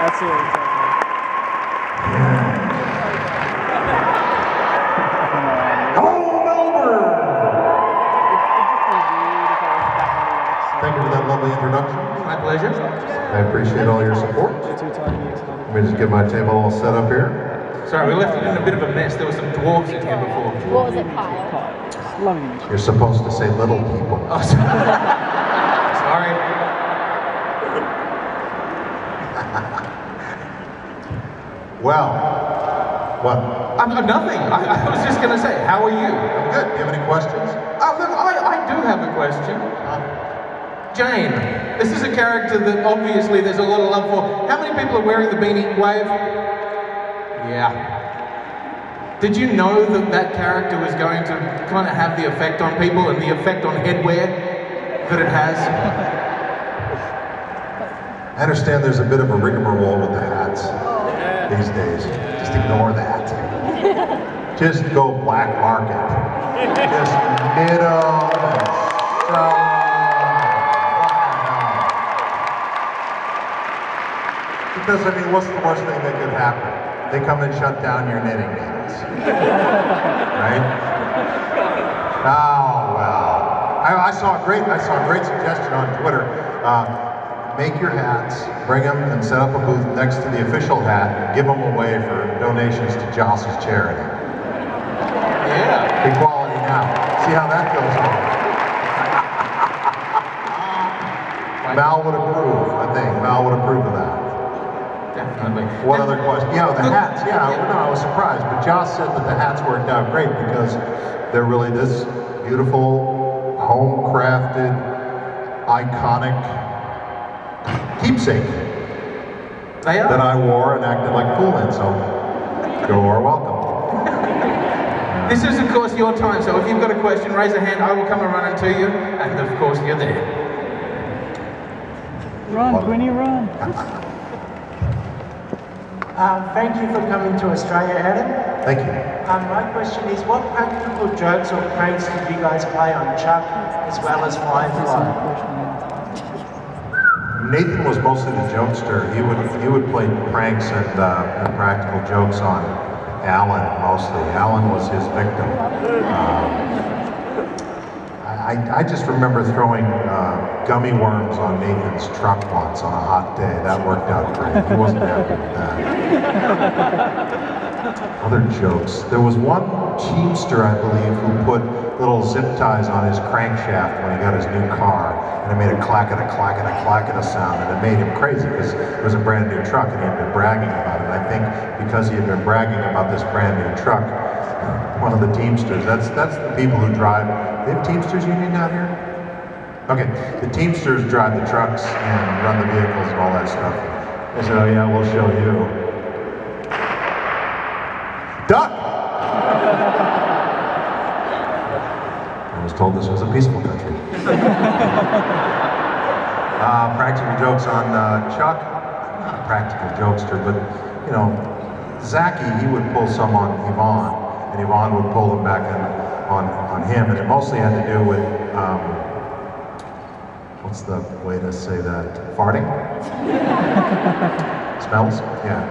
That's it, exactly. Hello, Melbourne! Thank you for that lovely introduction. My pleasure. I appreciate all your support. Let me just get my table all set up here. Sorry, we left it in a bit of a mess. There were some dwarves in here before. What was it, Kyle? You're supposed to say little people. Oh, sorry. Well, what? Nothing. I was just going to say, how are you? I'm good. Do you have any questions? Look, I do have a question. Jane, this is a character that obviously there's a lot of love for. How many people are wearing the beanie? Wave. Yeah. Did you know that that character was going to kind of have the effect on people and the effect on headwear that it has? I understand there's a bit of a rigmarole with the hats these days. Just ignore that. Just go black market. Just knit them and sell them. Because, I mean, what's the worst thing that could happen? They come and shut down your knitting needles. Right? Oh, well. I saw a great suggestion on Twitter. Make your hats, bring them and set up a booth next to the official hat and give them away for donations to Joss's charity. Yeah. Equality Now. See how that goes on. Mal would approve, I think. Mal would approve of that. Definitely. What other question? Yeah, the hats. Yeah, no, I was surprised. But Joss said that the hats worked out great because they're really this beautiful, home-crafted, iconic keepsake that I wore and acted like a fool in. So, you're welcome. This is, of course, your time. So if you've got a question, raise a hand. I will come and run into you. And, of course, you're there. Run, Queenie, run. Thank you for coming to Australia, Adam. Thank you. My question is, what practical jokes or pranks did you guys play on Chuck as well as Firefly? Nathan was mostly the jokester. He would play pranks and practical jokes on Alan mostly. Alan was his victim. I just remember throwing gummy worms on Nathan's truck once on a hot day. That worked out great. He wasn't happy with that. Other jokes. There was one Teamster, I believe, who put little zip ties on his crankshaft when he got his new car, and it made a clacketa, clacketa, clacketa sound, and it made him crazy because it was a brand new truck and he had been bragging about it. I think because he had been bragging about this brand new truck, one of the Teamsters, that's the people who drive. They have Teamsters union down here? Okay, the Teamsters drive the trucks and run the vehicles and all that stuff. They said, oh yeah, we'll show you. Duck! I was told this was a peaceful country. Practical jokes on Chuck. Not a practical jokester, but you know, Zachy, he would pull some on Yvonne, and Yvonne would pull them back on him, and it mostly had to do with, what's the way to say that? Farting? Smells? Yeah.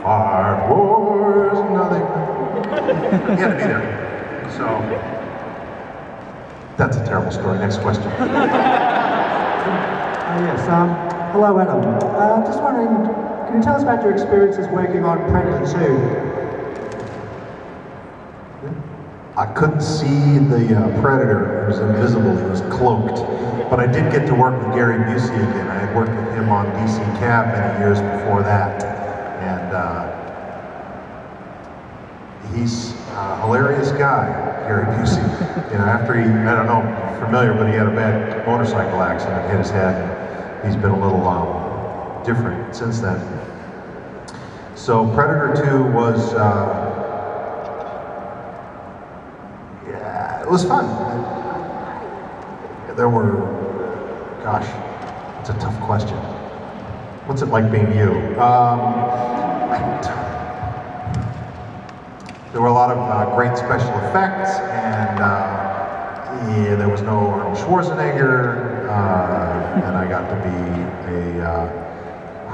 Fart wars, nothing. He had to be there. So, that's a terrible story. Next question. Yes, hello Adam. Just wondering, can you tell us about your experiences working on Predator 2? I couldn't see the Predator. He was invisible, he was cloaked. But I did get to work with Gary Busey again. I had worked with him on DC Cab many years before that. And he's a hilarious guy, Gary Busey. You know, after he, I don't know if you're familiar, but he had a bad motorcycle accident, hit his head, and he's been a little different since then. So Predator 2 was, yeah, it was fun. There were, gosh, it's a tough question. What's it like being you? There were a lot of great special effects, and yeah, there was no Arnold Schwarzenegger, and I got to be a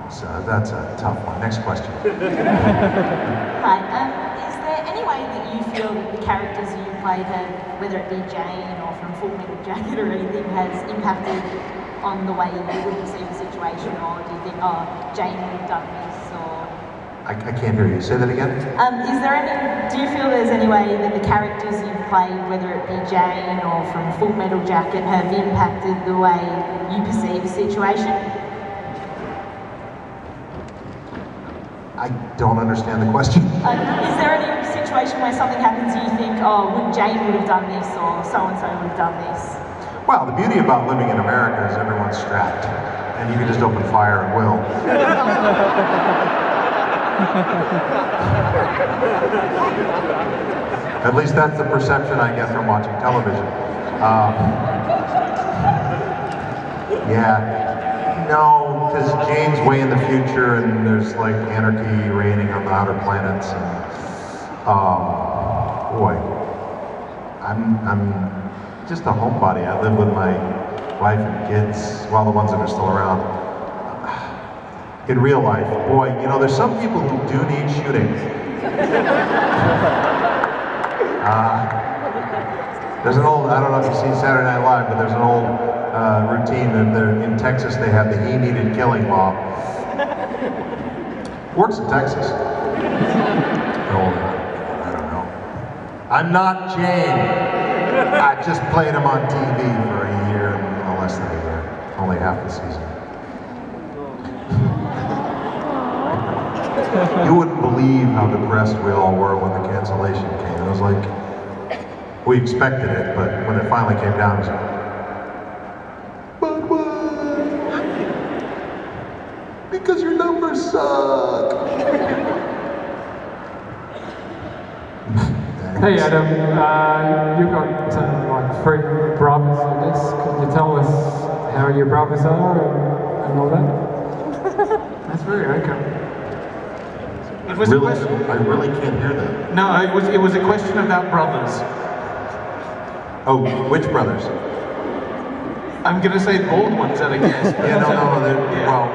So that's a tough one. Next question. Hi. Is there any way that you feel that the characters you played have, whether it be Jane or from Full Metal Jacket or anything, has impacted on the way you would perceive the situation, or do you think, oh, Jane would have done this, or... I can't hear you. Say that again? Do you feel there's any way that the characters you've played, whether it be Jane or from Full Metal Jacket, have impacted the way you perceive the situation? I don't understand the question. Is there any situation where something happens and you think, oh, Jane would have done this, or so-and-so would have done this? Well, the beauty about living in America is everyone's strapped, and you can just open fire at will. At least that's the perception I get from watching television. Yeah. No, because Jane's way in the future, and there's like anarchy reigning on the outer planets, and boy, I'm just a homebody. I live with my wife and kids, well, the ones that are still around. In real life, boy, you know, there's some people who do need shooting. There's an old, I don't know if you've seen Saturday Night Live, but there's an old routine that in Texas they have the he needed killing law. Works in Texas. Oh, I don't know. I'm not Jane. I just played him on TV for a year, no less than a year. Only half the season. You wouldn't believe how depressed we all were when the cancellation came. It was like, we expected it, but when it finally came down, it was like, but what? Because your numbers suck. Hey Adam, you've got like 3 brothers, I guess. Can you tell us how your brothers are and all that? That's very okay. It was Really? a question. I really can't hear that. No, it was a question about brothers. Oh, which brothers? I'm going to say Baldwin's at a guess. Yeah, no, Yeah. well,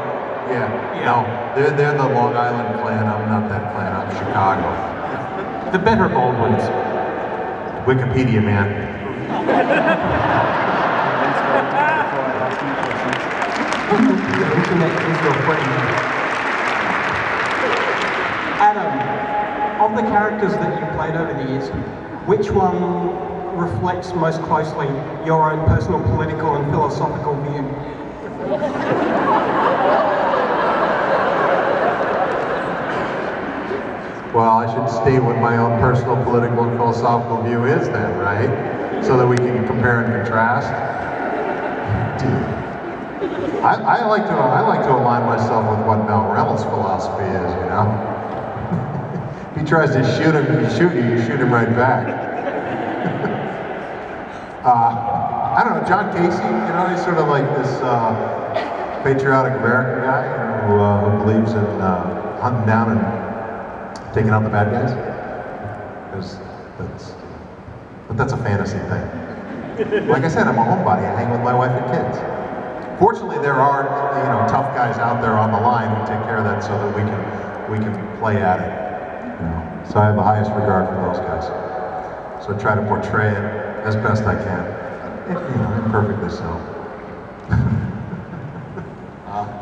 no. They're the Long Island clan. I'm not that clan. I'm Chicago. The better Baldwins. Wikipedia, man. Adam, of the characters that you played over the years, which one reflects most closely your own personal political and philosophical view? Well, I should state what my own personal political and philosophical view is then, right? So that we can compare and contrast. Dude. I like to align myself with what Mel Reynolds' philosophy is, you know? If he tries to shoot him, you shoot him right back. I don't know, John Casey, you know, he's sort of like this patriotic American guy who believes in hunting down and taking out the bad guys. But that's a fantasy thing. Like I said, I'm a homebody. I hang with my wife and kids. Fortunately, there are, you know, tough guys out there on the line who take care of that so that we can play at it. You know? So I have the highest regard for those guys. So I try to portray it as best I can. You know, imperfectly so.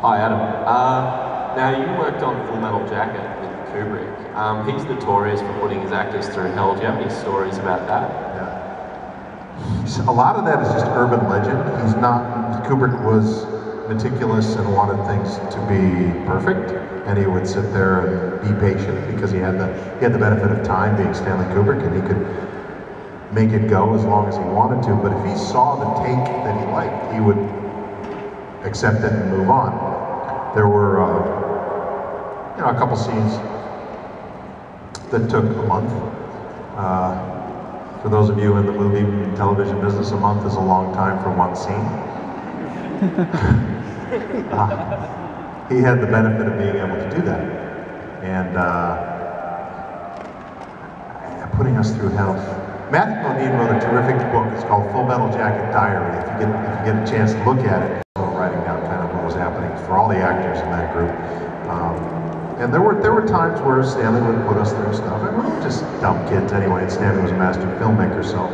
Hi Adam. Now you worked on Full Metal Jacket with Kubrick. He's notorious for putting his actors through hell. Do you have any stories about that? Yeah. A lot of that is just urban legend. Kubrick was meticulous and wanted things to be perfect, and he would sit there and be patient because he had the benefit of time, being Stanley Kubrick, and he could make it go as long as he wanted to. But if he saw the take that he liked, he would accept it and move on. There were you know, a couple scenes that took a month. For those of you in the movie and television business, a month is a long time for one scene. He had the benefit of being able to do that. And putting us through hell. Matthew Modine wrote a terrific book. It's called Full Metal Jacket Diary. If you get a chance to look at it, so writing down kind of what was happening for all the actors in that group. And there were times where Stanley would put us through stuff, and we were just dumb kids anyway, and Stanley was a master filmmaker, so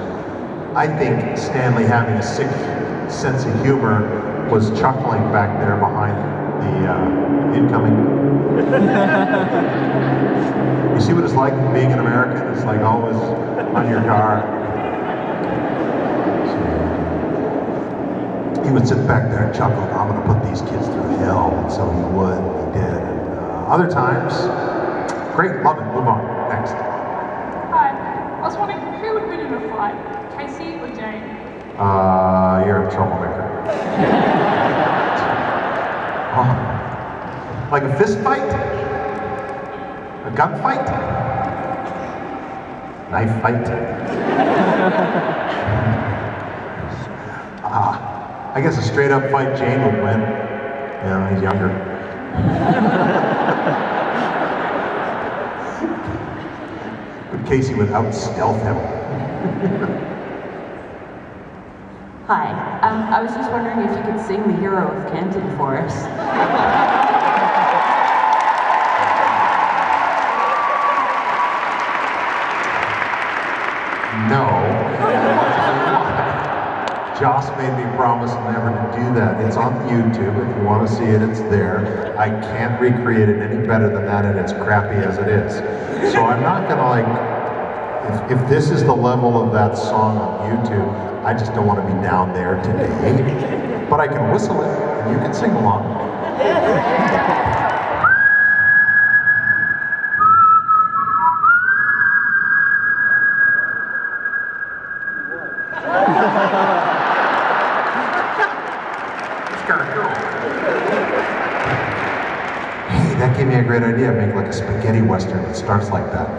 I think Stanley, having a sick sense of humor, was chuckling back there behind the incoming. You see what it's like being an American? It's like always on your car. He would sit back there and chuckle, I'm going to put these kids through hell, and so he would, he did. And, other times, great, love it, move on, next. Hi, I was wondering who would win in a fight, Casey or Jane? You're a troublemaker. Oh. Like a fist fight? A gunfight? Knife fight? I guess a straight up fight Jane would win. You know, he's younger. But Casey would out-stealth him. Hi, I was just wondering if you could sing The Hero of Canton for us. No. Joss made me promise never to do that. It's on YouTube. If you want to see it, it's there. I can't recreate it any better than that, and it's crappy as it is. So I'm not gonna like, if this is the level of that song on YouTube, I just don't want to be down there today. But I can whistle it, and you can sing along. Hey, that gave me a great idea. Make like a spaghetti western that starts like that.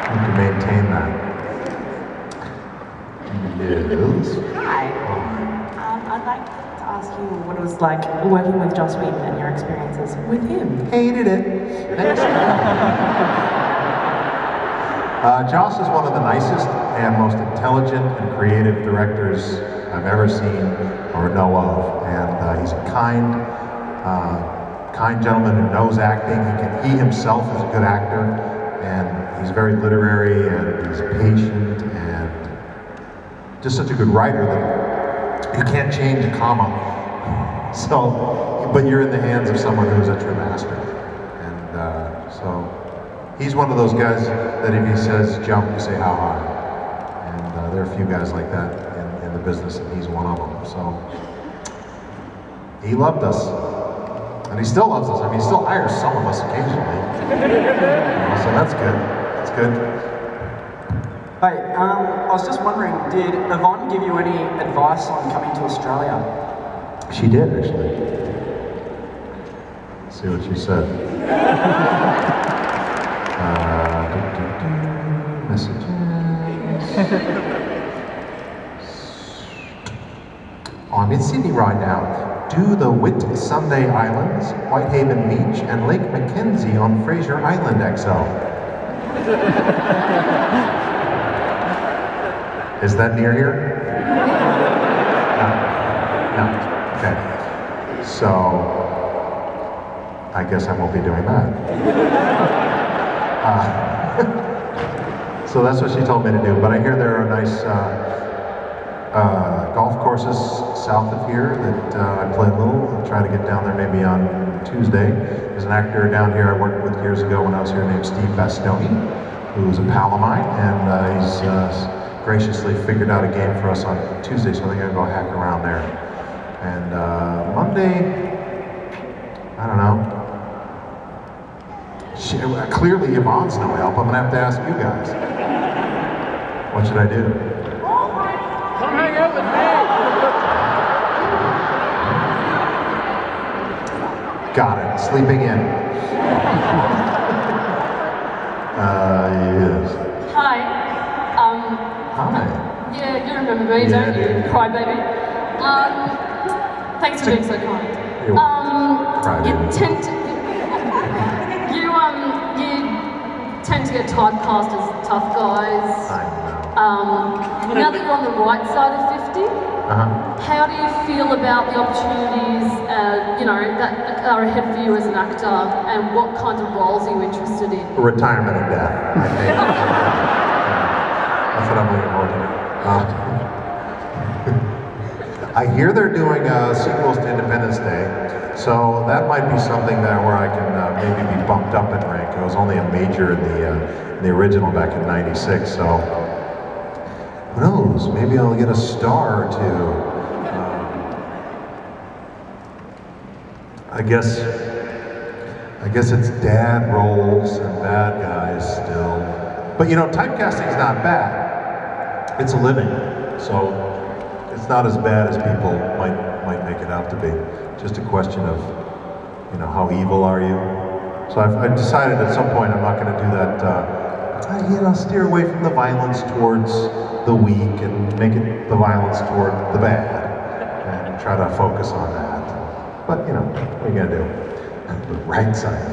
You can maintain that. Yes. Hi. I'd like to ask you what it was like working with Joss Whedon and your experiences with him. Hated it. Next. Joss is one of the nicest and most intelligent and creative directors I've ever seen or know of. And he's a kind gentleman who knows acting. He himself is a good actor, and he's very literary, and he's patient, and just such a good writer that you can't change a comma. So, but you're in the hands of someone who's a true master. And so, he's one of those guys that if he says jump, you say how high. And there are a few guys like that in the business, and he's one of them. So, he loved us. And he still loves us. I mean, he still hires some of us occasionally. So that's good. That's good. Hey, I was just wondering, did Yvonne give you any advice on coming to Australia? She did, actually. Let's see what she said. Messages. Oh, I'm in Sydney right now. Do the Whit Sunday Islands, Whitehaven Beach, and Lake Mackenzie on Fraser Island XL. Is that near here? No. Okay. So, I guess I won't be doing that. So that's what she told me to do. But I hear there are nice golf courses south of here that I play a little. I'll try to get down there maybe on Tuesday. There's an actor down here I worked with years ago when I was here named Steve Bastoni, who's a pal of mine, and he's graciously figured out a game for us on Tuesday, so I think I'll go hack around there. And Monday, I don't know. Clearly Yvonne's no help. I'm gonna have to ask you guys. What should I do? Come hang out with me! Got it. Sleeping in. Yes. Hi. Hi. Yeah, you remember me, don't you? Crybaby. Thanks for being so kind. You tend to get typecast as tough guys. I know. Now that you're on the right side of 50, How do you feel about the opportunities, that are ahead for you as an actor, and what kinds of roles are you interested in? Retirement and death, I think. That's what I'm looking forward to. I hear they're doing sequels to Independence Day, so that might be something there where I can maybe be bumped up in rank. I was only a major in the original back in '96, so who knows? Maybe I'll get a star or two. I guess it's dad roles and bad guys still. But typecasting's not bad. It's a living, so it's not as bad as people might make it out to be. Just a question of, how evil are you? So I've decided at some point I'm not going to do that. Steer away from the violence towards the weak and make it the violence toward the bad, and try to focus on that. But what are you going to do? The right side of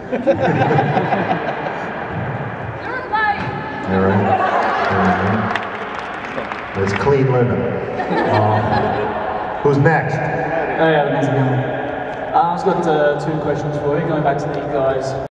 50. You're right. It's clean living. Who's next? Hey Adam, how's it going? I've got 2 questions for you, going back to the guys.